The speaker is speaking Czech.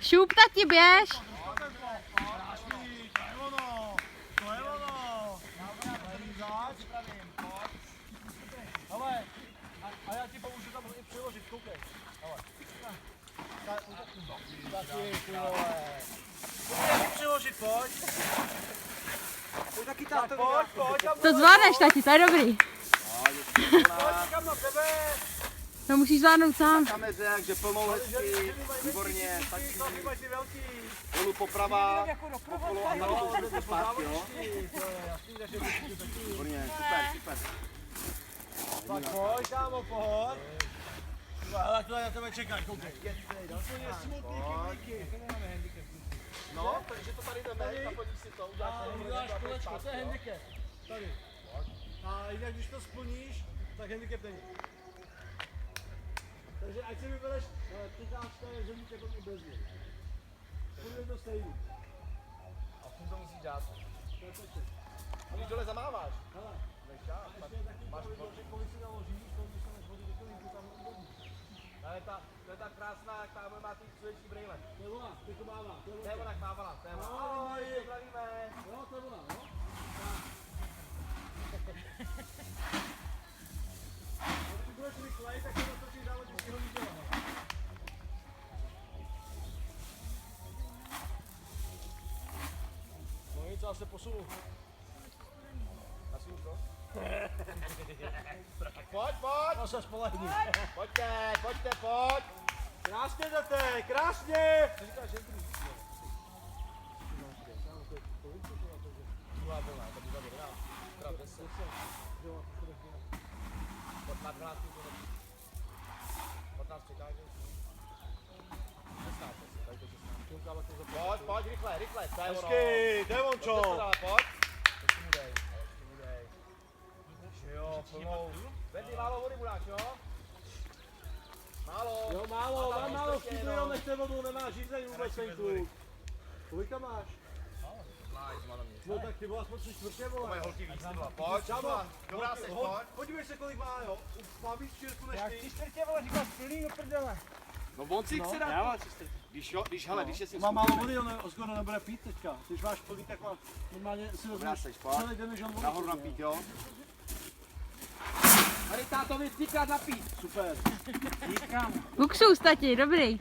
Šup, tati, běž. A já ti pomůžu tam i přiložit, koukej. Pojď přiložit, pojď. Pojď taky táto. Pojď. To zvládneš, tati, to je dobrý. Pojď kam na tebe. To musíš zvládnout sám. Kameře, takže plnou hezky, výborně, stačí. Dolů poprava, okolo a nahoru to už zpátky, jo? Výborně, super. Tak pojď, kámo, pojď. Ale to na tebe čekáš, koukej. To je smutný kyblíky. No, takže to tady jdeme, naplníš si to, Uděláš kolečko, to je handicap. Tady. A jinak, když to splníš, tak handicap není. Takže ať si vybereš, přitáčka je handicap i bez něj. Bude to stejný. A v tom to musíš dát. A když dole zamáváš? Hele, Máš kolik si naložíš, to když tam nechodí do kolíku, tam nechodí. to je ta krásná, jak tam má ty sluječní brýle. To je ona, ty to mává. To je ona, jak mávala, to je ona. Ahoj. Zdravíme. Jo, to je ona, jo? Když budeš rychlej, tak se natočíš závodnického výděla. No nic, já se posunu. Asi už to? Pojď! No se spolehni. Pojďte! Krásně jdete, krásně! Co říkáš, že jsi? Druhá vlna, to byla 11, krát 10. Na 12 minut. 15 překážek. 16, takže 16. Pojď, rychle, to je ono. Hezky, Devončo. Pojď. Ještě mu dej. Jo, plnou. Vedli, málo vody budáš, jo? Málo. Jo, málo, všichni jenom nechte vodu, nemáš řízení vůbec ten kluk. Kolika máš? No tak ty vole, aspoň 3/4 vole. Moje holky víc, pojď, dobrá seš, pojď. Podívej se, kolik má, jo. Má víc čírku než ty. 3/4 vole, říkal splný do prdele. No on si chce dát. Když je si Má málo vody, on skoro nebude pít teďka. Když máš plný, tak má normálně si dobrá vezmeš seš, pojď. celý den, že on vody. Nahoru napít, jo? Tady tátovi 3krát napít. Super. Díkám. Luxus, tati, dobrý.